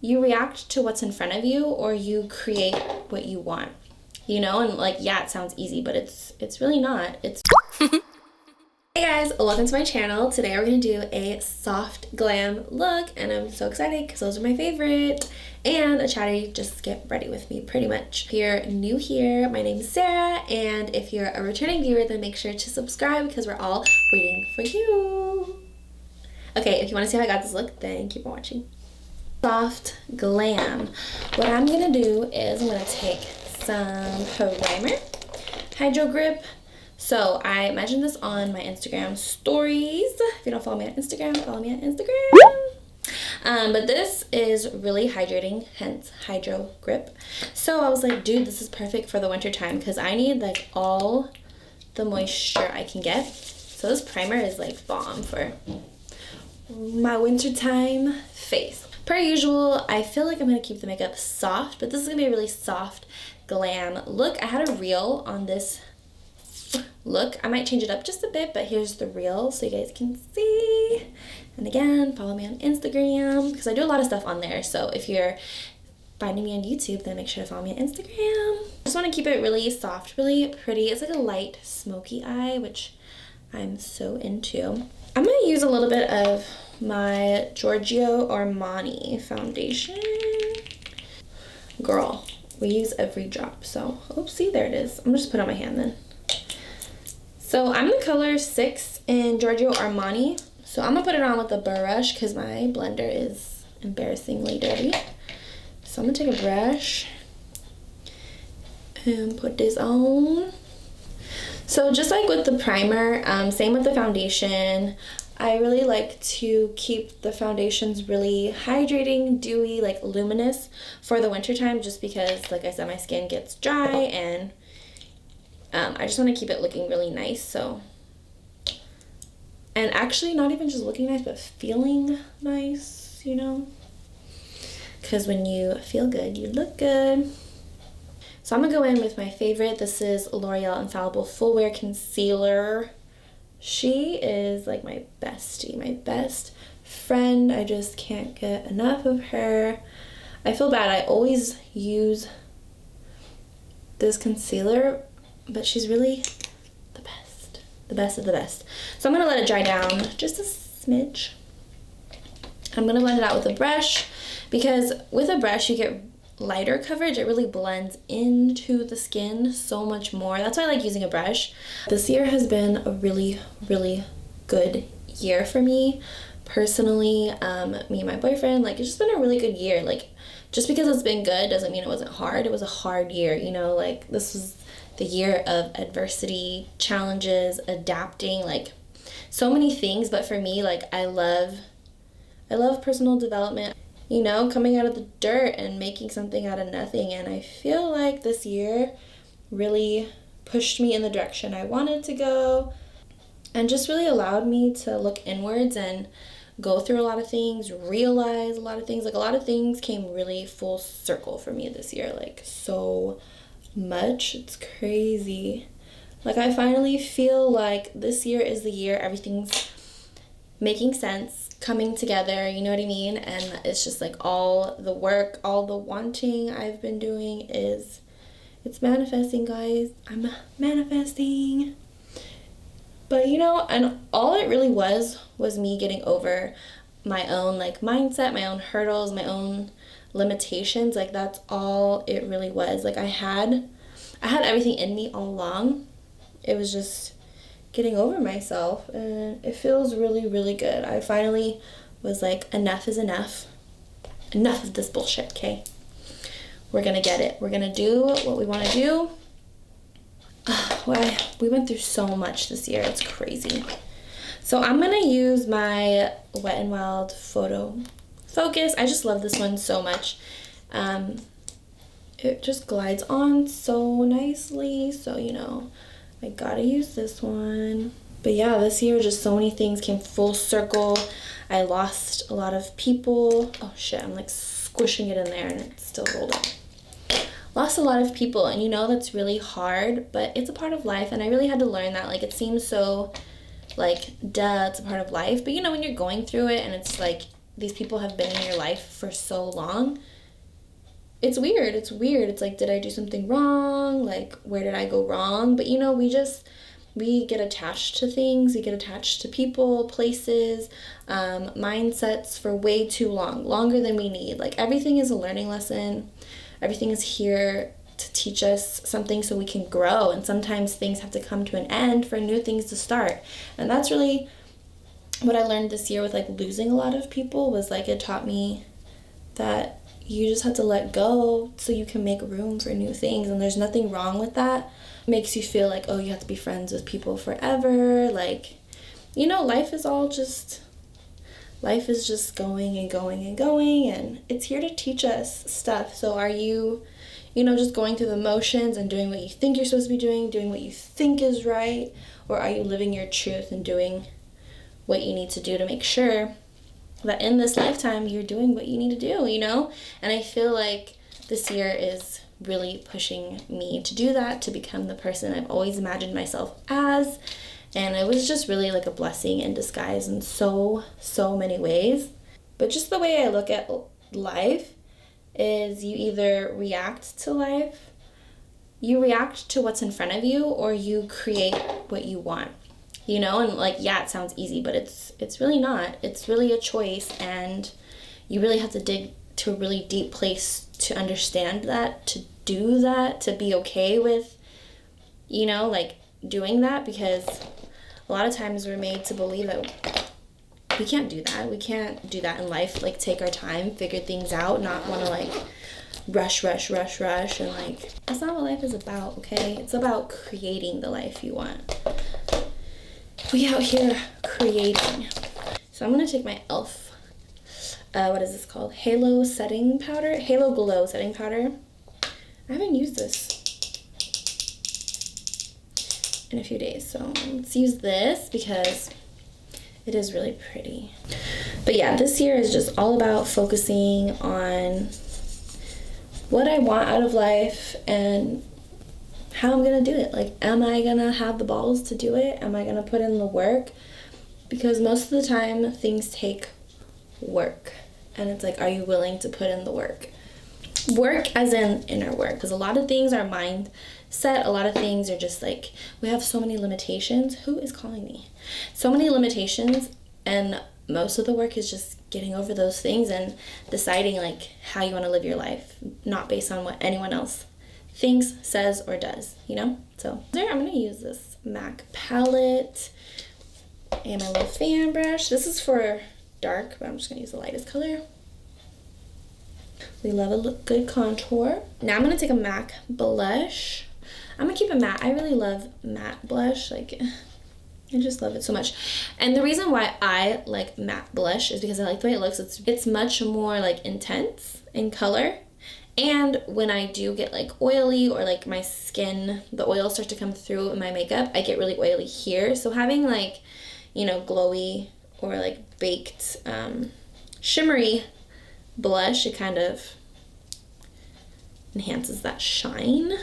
you react to what's in front of you, or you create what you want, you know? And like, yeah, it sounds easy, but it's really not. It's Hey guys, welcome to my channel. Today we're gonna do a soft glam look, and I'm so excited because those are my favorite. And a chatty, just get ready with me pretty much. If you're new here, my name is Sarah, and if you're a returning viewer, then make sure to subscribe because we're all waiting for you. Okay, if you want to see how I got this look, then keep on watching. Soft glam. What I'm gonna do is I'm gonna take some primer, Hydro Grip. So I mentioned this on my Instagram stories. If you don't follow me on Instagram, follow me on Instagram. But this is really hydrating, hence Hydro Grip. So I was like, dude, this is perfect for the winter time because I need like all the moisture I can get. So this primer is like bomb for my wintertime face. Per usual, I feel like I'm going to keep the makeup soft, but this is going to be a really soft glam look. I had a reel on this look. I might change it up just a bit, but here's the reel so you guys can see. And again, follow me on Instagram because I do a lot of stuff on there. So if you're finding me on YouTube, then make sure to follow me on Instagram. I just want to keep it really soft, really pretty. It's like a light smoky eye, which I'm so into. I'm going to use a little bit of my Giorgio Armani foundation. Girl, we use every drop. So, oopsie, there it is. I'm just put it on my hand then. So I'm the color 6 in Giorgio Armani. So I'm going to put it on with a brush because my blender is embarrassingly dirty. So I'm going to take a brush and put this on. So just like with the primer, same with the foundation. I really like to keep the foundations really hydrating, dewy, like luminous for the winter time just because, like I said, my skin gets dry and I just want to keep it looking really nice. So, and actually not even just looking nice, but feeling nice, you know, because when you feel good, you look good. So I'm gonna go in with my favorite. This is L'Oreal Infallible Full Wear Concealer. She is like my bestie, my best friend. I just can't get enough of her. I feel bad. I always use this concealer, but she's really the best of the best. So I'm going to let it dry down just a smidge. I'm going to blend it out with a brush because with a brush you get lighter coverage. It really blends into the skin so much more. That's why I like using a brush. This year has been a really, really good year for me personally. Me and my boyfriend, like it's just been a really good year. Like just because it's been good doesn't mean it wasn't hard. It was a hard year, you know, like this was the year of adversity, challenges, adapting, like so many things. But for me, like I love personal development, you know, coming out of the dirt and making something out of nothing. And I feel like this year really pushed me in the direction I wanted to go and just really allowed me to look inwards and go through a lot of things, realize a lot of things. Like a lot of things came really full circle for me this year, like so much. It's crazy. Like I finally feel like this year is the year everything's making sense, coming together, you know what I mean? And it's just like all the work, all the wanting I've been doing it's manifesting, guys. I'm manifesting. But you know, and all it really was me getting over my own like mindset, my own hurdles, my own limitations. Like that's all it really was. Like I had everything in me all along. It was just getting over myself, and it feels really, really good. I finally was like, enough is enough. Enough of this bullshit, okay? We're gonna get it. We're gonna do what we want to do. We went through so much this year. It's crazy. So I'm gonna use my Wet n Wild Photo Focus. I just love this one so much. It just glides on so nicely. So, you know, I gotta use this one. But yeah, this year just so many things came full circle. I lost a lot of people. Oh shit, I'm like squishing it in there and it's still rolled up. Lost a lot of people, and you know that's really hard, but it's a part of life. And I really had to learn that. Like, it seems so like duh, it's a part of life, but you know when you're going through it and it's like these people have been in your life for so long, it's weird. It's weird. It's like, did I do something wrong? Like, where did I go wrong? But, you know, we get attached to things. We get attached to people, places, mindsets for way too long, longer than we need. Like, everything is a learning lesson. Everything is here to teach us something so we can grow. And sometimes things have to come to an end for new things to start. And that's really what I learned this year with, like, losing a lot of people, was like, it taught me that you just have to let go so you can make room for new things. And there's nothing wrong with that. It makes you feel like, oh, you have to be friends with people forever. Like, you know, life is just going and going and going, and it's here to teach us stuff. So are you, you know, just going through the motions and doing what you think you're supposed to be doing what you think is right? Or are you living your truth and doing what you need to do to make sure that in this lifetime you're doing what you need to do, you know? And I feel like this year is really pushing me to do that, to become the person I've always imagined myself as. And it was just really like a blessing in disguise in so many ways. But just the way I look at life is, you either react to life, you react to what's in front of you, or you create what you want. You know, and like, yeah, it sounds easy, but it's really not. It's really a choice, and you really have to dig to a really deep place to understand that, to do that, to be okay with, you know, like, doing that, because a lot of times we're made to believe that we can't do that. We can't do that in life, like, take our time, figure things out, not want to, like, rush, and, like, that's not what life is about, okay? It's about creating the life you want. We out here creating. So I'm going to take my e.l.f. What is this called? Halo setting powder? Halo Glow setting powder. I haven't used this in a few days, so let's use this because it is really pretty. But yeah, this year is just all about focusing on what I want out of life and how I'm gonna do it. Like, am I gonna have the balls to do it? Am I gonna put in the work? Because most of the time things take work, and it's like, are you willing to put in the work? Work as in inner work, because a lot of things are mindset. A lot of things are just like, we have so many limitations. Who is calling me? So many limitations, and most of the work is just getting over those things and deciding, like, how you want to live your life, not based on what anyone else thinks, says, or does, you know? So there, I'm going to use this MAC palette and my little fan brush. This is for dark, but I'm just going to use the lightest color. We love a good contour. Now I'm going to take a MAC blush. I'm going to keep it matte. I really love matte blush. Like, I just love it so much. And the reason why I like matte blush is because I like the way it looks. It's much more, like, intense in color. And when I do get, like, oily, or, like, my skin, the oil starts to come through in my makeup, I get really oily here. So having, like, you know, glowy or, like, baked shimmery blush, it kind of enhances that shine.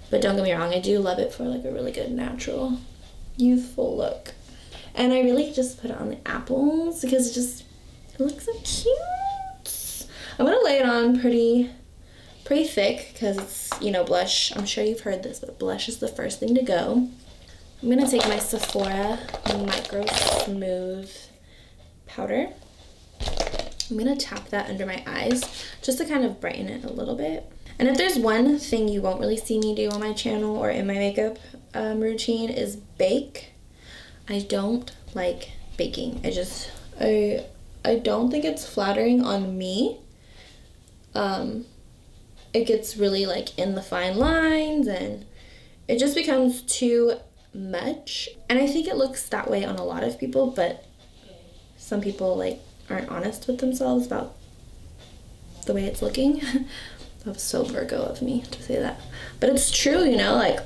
But don't get me wrong, I do love it for, like, a really good natural youthful look. And I really just put it on the apples because it looks so cute. I'm gonna lay it on pretty thick because it's, you know, blush. I'm sure you've heard this, but blush is the first thing to go. I'm gonna take my Sephora Micro Smooth powder. I'm gonna tap that under my eyes just to kind of brighten it a little bit. And if there's one thing you won't really see me do on my channel or in my makeup routine, is bake. I don't like baking. I don't think it's flattering on me. It gets really, like, in the fine lines, and it just becomes too much. And I think it looks that way on a lot of people, but some people, like, aren't honest with themselves about the way it's looking. That was so Virgo of me to say that. But it's true, you know, like,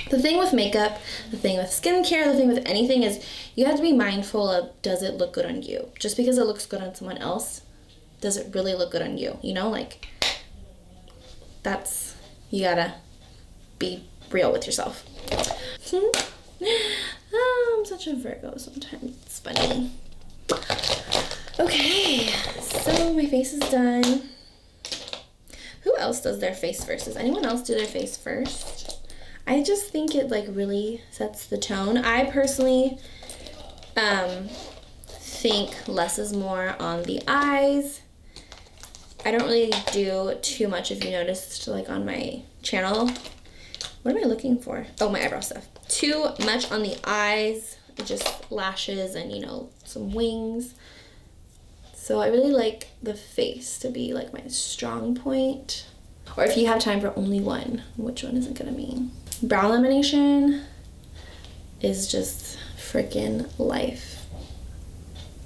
the thing with makeup, the thing with skincare, the thing with anything is you have to be mindful of, does it look good on you? Just because it looks good on someone else, does it really look good on you? You know, like, you gotta be real with yourself. I'm such a Virgo sometimes. It's funny. Okay, so my face is done. Who else does their face first? Does anyone else do their face first? I just think it like really sets the tone. I personally think less is more on the eyes. I don't really do too much, if you noticed, like on my channel. What am I looking for? Oh, my eyebrow stuff. Too much on the eyes, just lashes and, you know, some wings. So I really like the face to be like my strong point. Or if you have time for only one, which one is it gonna be? Brow lamination is just freaking life.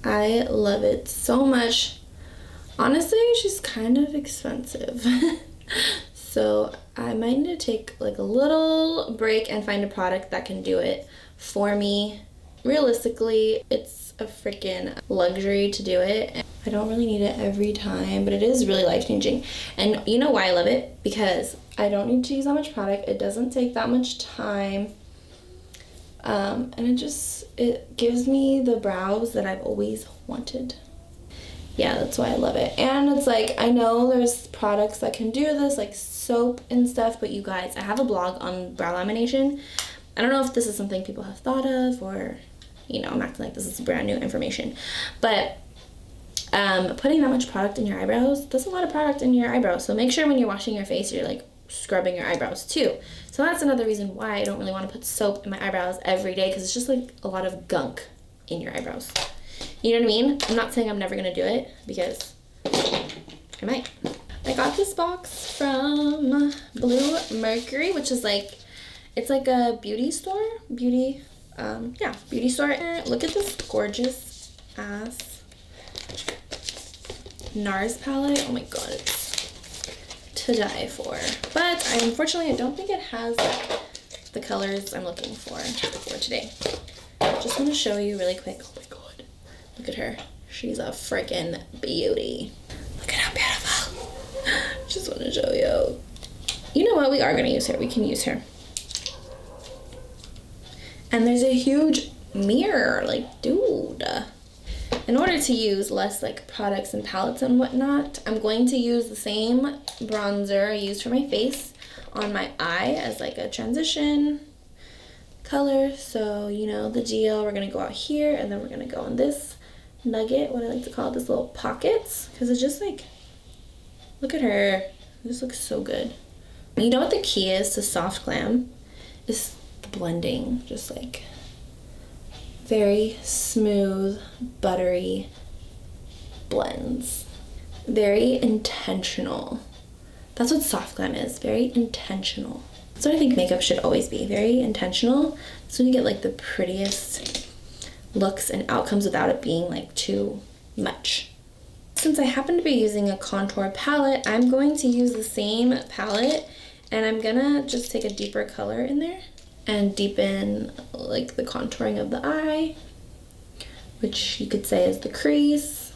I love it so much. Honestly, she's kind of expensive. So I might need to take like a little break and find a product that can do it for me. Realistically, it's a freaking luxury to do it. I don't really need it every time, but it is really life-changing. And you know why I love it? Because I don't need to use that much product. It doesn't take that much time. And it gives me the brows that I've always wanted. Yeah, that's why I love it. And it's like, I know there's products that can do this, like soap and stuff, but you guys, I have a blog on brow lamination. I don't know if this is something people have thought of, or, you know, I'm acting like this is brand new information. But putting that much product in your eyebrows, that's a lot of product in your eyebrows. So make sure when you're washing your face, you're like scrubbing your eyebrows too. So that's another reason why I don't really want to put soap in my eyebrows every day, because it's just like a lot of gunk in your eyebrows. You know what I mean? I'm not saying I'm never gonna do it, because I might. I got this box from Bluemercury, which is like, it's like a beauty store, beauty store. Look at this gorgeous ass NARS palette. Oh my god, it's to die for. But unfortunately, I don't think it has the colors I'm looking for today. Just want to show you really quick. Oh my god, look at her. She's a freaking beauty. Look at how beautiful. Just want to show you. You know what? We are going to use her. We can use her. And there's a huge mirror. Like, dude. In order to use less like products and palettes and whatnot, I'm going to use the same bronzer I used for my face on my eye as like a transition color. So you know the deal. We're gonna go out here, and then we're gonna go on this nugget, what I like to call this little pockets, because it's just like, look at her. This looks so good. You know what the key is to soft glam? Is the blending. Just like very smooth, buttery blends. Very intentional. That's what soft glam is. Very intentional. That's what I think makeup should always be. Very intentional. So you get like the prettiest looks and outcomes without it being like too much. Since I happen to be using a contour palette, I'm going to use the same palette, and I'm gonna just take a deeper color in there and deepen like the contouring of the eye, which you could say is the crease.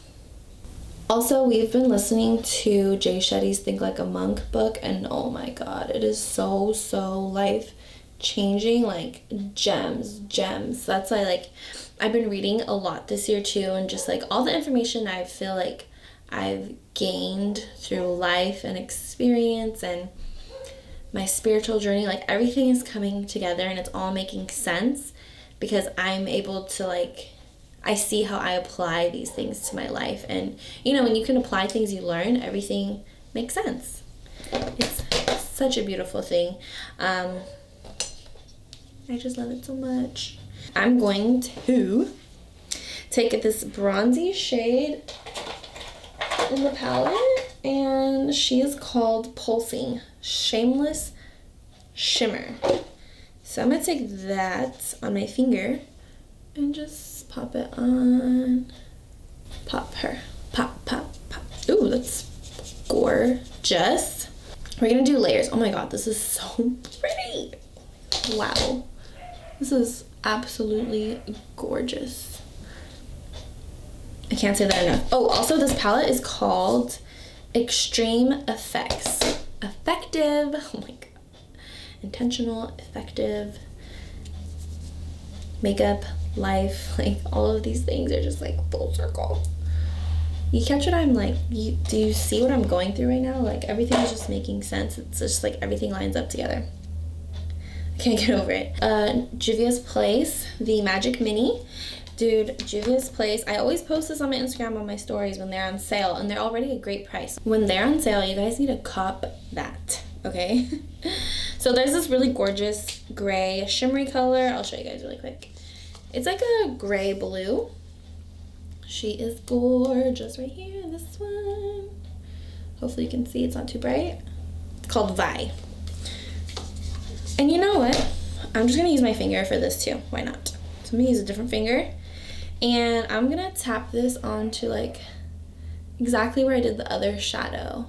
Also, we've been listening to Jay Shetty's Think Like a Monk book, and oh my god, it is so life changing. Like gems. That's why, like, I've been reading a lot this year too, and just like all the information I feel like I've gained through life and experience and my spiritual journey, like everything is coming together and it's all making sense, because I'm able to like, I see how I apply these things to my life. And you know, when you can apply things you learn, everything makes sense. It's such a beautiful thing. I just love it so much. I'm going to take this bronzy shade in the palette, and she is called Pulsing Shameless Shimmer. So I'm gonna take that on my finger and just pop it on. Pop her. Pop. Ooh, that's gorgeous. We're gonna do layers. Oh my god, this is so pretty. Wow. This is absolutely gorgeous. I can't say that enough. Oh, also this palette is called Extreme Effects. Effective. Oh my god. Intentional, effective makeup life, like all of these things are just like full circle. You catch what I'm like, do you see what I'm going through right now? Like everything is just making sense. It's just like everything lines up together. I can't get over it. Juvia's Place, the Magic Mini. Dude, Juvia's Place, I always post this on my Instagram on my stories when they're on sale, and they're already a great price. When they're on sale, you guys need to cop that, okay? So there's this really gorgeous gray shimmery color. I'll show you guys really quick. It's like a gray blue. She is gorgeous right here, this one. Hopefully you can see, it's not too bright. It's called Vi. And you know what? I'm just gonna use my finger for this too, why not? So I'm gonna use a different finger. And I'm gonna tap this onto like exactly where I did the other shadow.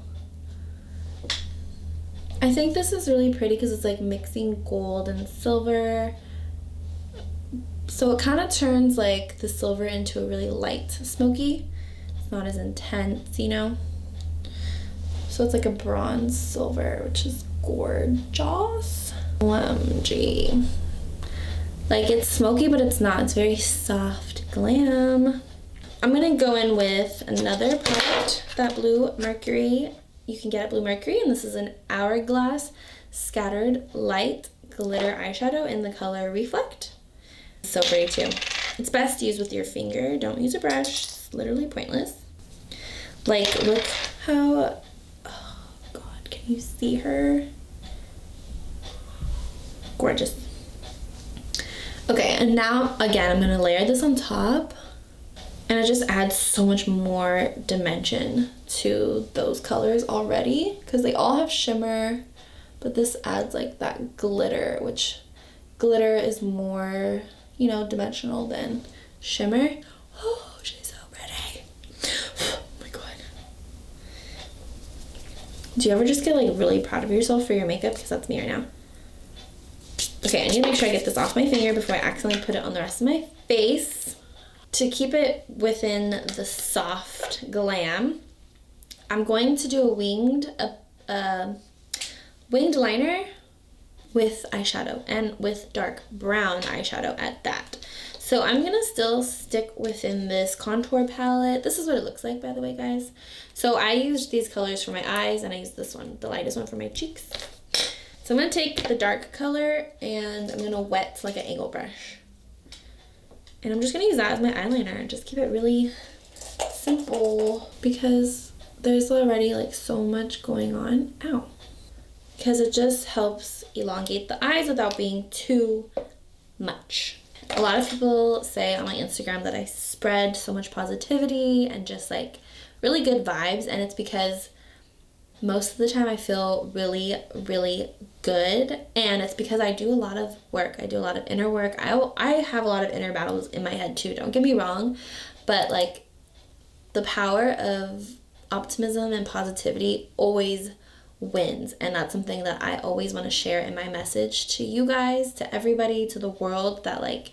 I think this is really pretty because it's like mixing gold and silver. So it kind of turns like the silver into a really light smoky. It's not as intense, you know? So it's like a bronze silver, which is gorgeous. OMG. Like it's smoky, but it's not. It's very soft glam. I'm gonna go in with another palette, that Bluemercury. You can get at Bluemercury, and this is an Hourglass Scattered Light Glitter Eyeshadow in the color Reflect. So pretty too. It's best used with your finger. Don't use a brush. It's literally pointless. Like, look how, oh God, can you see her? Gorgeous. Okay, and now, again, I'm gonna layer this on top, and it just adds so much more dimension to those colors already, because they all have shimmer, but this adds like that glitter, which glitter is more, you know, dimensional than shimmer. Oh, she's so pretty. Oh my God. Do you ever just get like really proud of yourself for your makeup? Because that's me right now. Okay, I need to make sure I get this off my finger before I accidentally put it on the rest of my face. To keep it within the soft glam, I'm going to do a winged liner with eyeshadow, and with dark brown eyeshadow at that. So I'm gonna still stick within this contour palette. This is what it looks like, by the way, guys. So I used these colors for my eyes, and I used this one, the lightest one, for my cheeks. So I'm gonna take the dark color and I'm gonna wet like an angle brush. And I'm just gonna use that as my eyeliner and just keep it really simple because there's already like so much going on. Ow. Because it just helps elongate the eyes without being too much. A lot of people say on my Instagram that I spread so much positivity and just like really good vibes, and it's because most of the time I feel really, really good, and it's because I do a lot of work. I do a lot of inner work. I have a lot of inner battles in my head too, don't get me wrong, but like the power of optimism and positivity always wins, and that's something that I always want to share in my message to you guys, to everybody, to the world, that like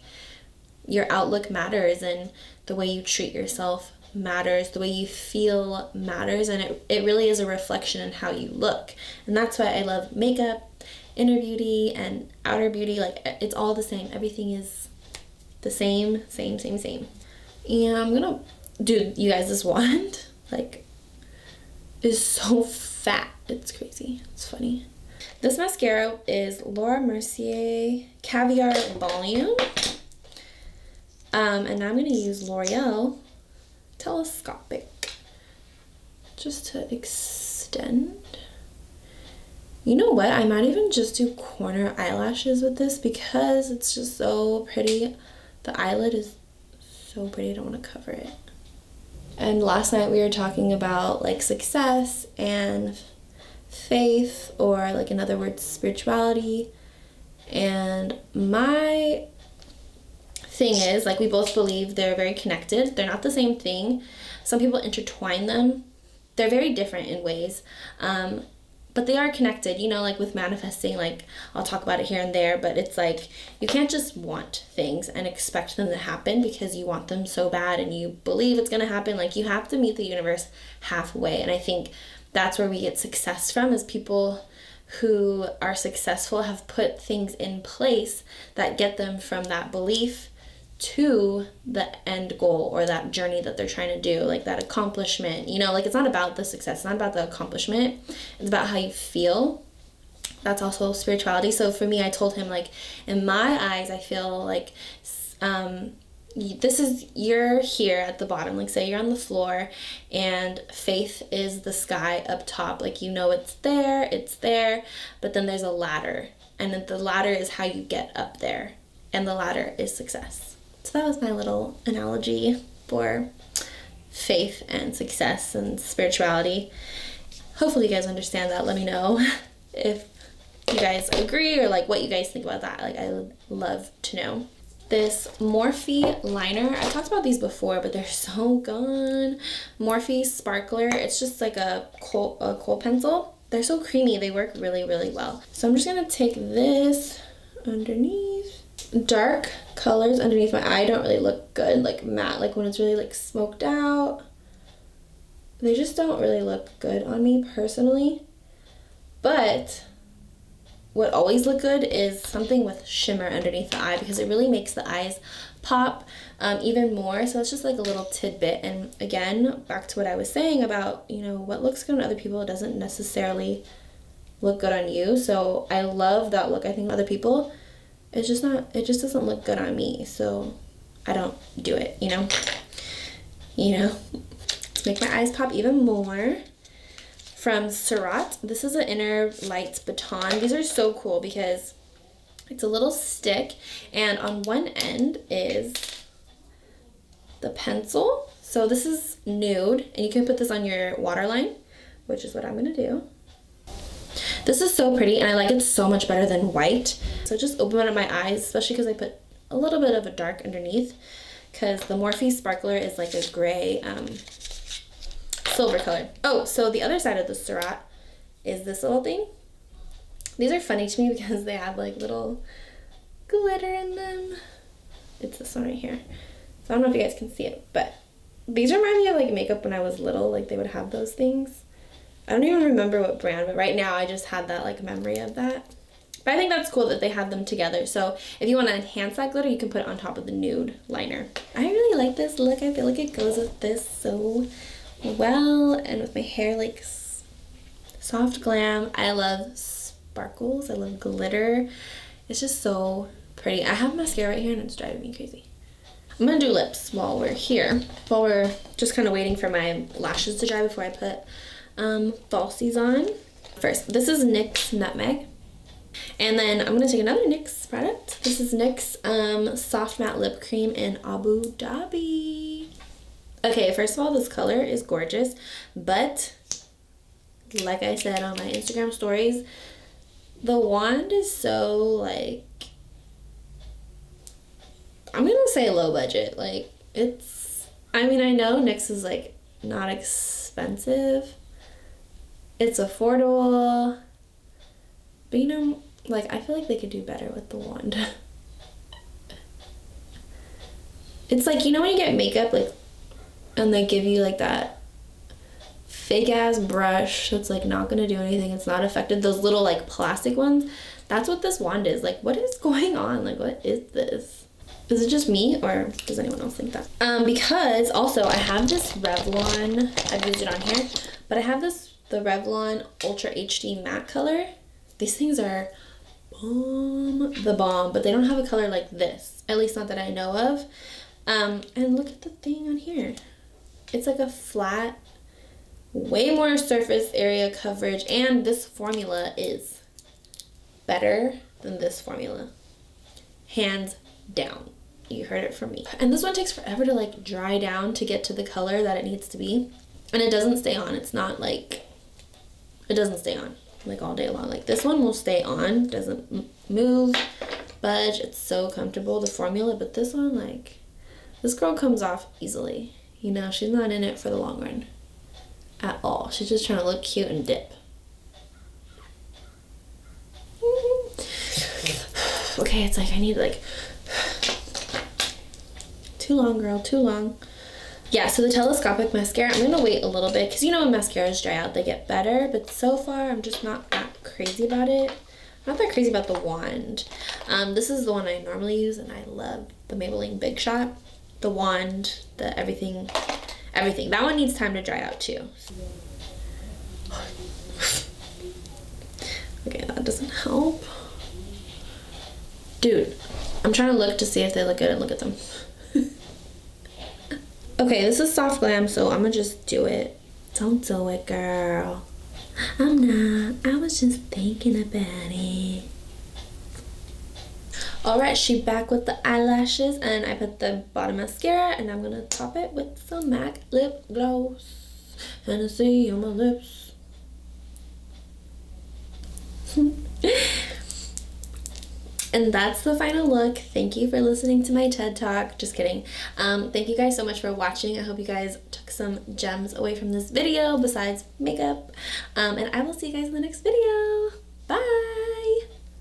your outlook matters, and the way you treat yourself matters, the way you feel matters, and it really is a reflection in how you look. And that's why I love makeup, inner beauty and outer beauty. Like it's all the same. Everything is the same. And I'm gonna do, you guys, this wand like is so fat. It's crazy. It's funny. This mascara is Laura Mercier Caviar Volume. And now I'm gonna use L'Oreal Telescopic just to extend. You know what? I might even just do corner eyelashes with this because it's just so pretty. The eyelid is so pretty. I don't want to cover it. And last night we were talking about like success and faith, or like in other words, spirituality. And my thing is, like, we both believe they're very connected. They're not the same thing. Some people intertwine them. They're very different in ways, but they are connected, you know, like with manifesting. Like, I'll talk about it here and there, but it's like you can't just want things and expect them to happen because you want them so bad and you believe it's going to happen. Like, you have to meet the universe halfway. And I think that's where we get success from, is people who are successful have put things in place that get them from that belief to the end goal or that journey that they're trying to do, like that accomplishment, you know, like it's not about the success, it's not about the accomplishment, it's about how you feel. That's also spirituality. So for me, I told him, like, in my eyes, I feel like you're here at the bottom, like say you're on the floor, and faith is the sky up top, like, you know, it's there, but then there's a ladder, and then the ladder is how you get up there, and the ladder is success. So that was my little analogy for faith and success and spirituality. Hopefully you guys understand that. Let me know if you guys agree or like what you guys think about that. Like, I would love to know. This Morphe liner, I talked about these before, but they're so good. Morphe Sparkler, it's just like a kohl pencil. They're so creamy, they work really, really well. So I'm just gonna take this underneath. Dark colors underneath my eye don't really look good, like matte, like when it's really like smoked out. They just don't really look good on me personally. But what always look good is something with shimmer underneath the eye, because it really makes the eyes pop even more. So it's just like a little tidbit. And again, back to what I was saying about, you know, what looks good on other people doesn't necessarily look good on you. So I love that look. I think other people, it just doesn't look good on me. So I don't do it, you know, to make my eyes pop even more. From Sarahsowse, this is an Inner Lights baton. These are so cool because it's a little stick, and on one end is the pencil. So this is nude, and you can put this on your waterline, which is what I'm gonna do. This is so pretty, and I like it so much better than white. So just open up my eyes, especially because I put a little bit of a dark underneath, because the Morphe Sparkler is like a gray, silver color. Oh, so the other side of the Sarahsowse is this little thing. These are funny to me because they have like little glitter in them. It's this one right here. So I don't know if you guys can see it, but these remind me of like makeup when I was little. Like they would have those things. I don't even remember what brand, but right now I just had that like memory of that. But I think that's cool that they have them together. So if you want to enhance that glitter, you can put it on top of the nude liner. I really like this look. I feel like it goes with this so well, and with my hair like soft glam. I love sparkles, I love glitter. It's just so pretty. I have mascara right here and it's driving me crazy. I'm gonna do lips while we're here, while we're just kind of waiting for my lashes to dry before I put falsies on. First, this is NYX Nutmeg, and then I'm gonna take another NYX product. This is NYX Soft Matte Lip Cream in Abu Dhabi. Okay, first of all, this color is gorgeous, but like I said on my Instagram stories, the wand is so like, I'm gonna say low budget. Like it's, I mean, I know NYX is like not expensive, it's affordable, but you know, like I feel like they could do better with the wand. It's like, you know when you get makeup like, and they give you like that fake ass brush that's like not gonna do anything, it's not effective, those little like plastic ones, that's what this wand is. Like, what is going on? Like, what is this? Is it just me, or does anyone else think that? Because also I have this Revlon, I've used it on here, but I have the Revlon Ultra HD matte color. These things are the bomb, but they don't have a color like this, at least not that I know of. And look at the thing on here. It's like a flat, way more surface area coverage, and this formula is better than this formula. Hands down. You heard it from me. And this one takes forever to like dry down to get to the color that it needs to be. And it doesn't stay on. It's not like, it doesn't stay on like all day long. Like this one will stay on, doesn't move, budge. It's so comfortable, the formula, but this one, like, this girl comes off easily. You know, she's not in it for the long run at all. She's just trying to look cute and dip. Okay, it's like I need like, too long, girl, too long. Yeah, so the telescopic mascara, I'm gonna wait a little bit because you know when mascaras dry out, they get better, but so far I'm just not that crazy about it. not that crazy about the wand. This is the one I normally use, and I love the Maybelline Big Shot. The wand, the everything. That one needs time to dry out too. Okay, that doesn't help. Dude, I'm trying to look to see if they look good and look at them. Okay, this is soft glam, so I'm gonna just do it. Don't do it, girl. I'm not. I was just thinking about it. Alright, she back with the eyelashes, and I put the bottom mascara, and I'm gonna top it with some MAC lip gloss. Hennessy on my lips. And that's the final look. Thank you for listening to my TED Talk. Just kidding. Thank you guys so much for watching. I hope you guys took some gems away from this video besides makeup. And I will see you guys in the next video. Bye!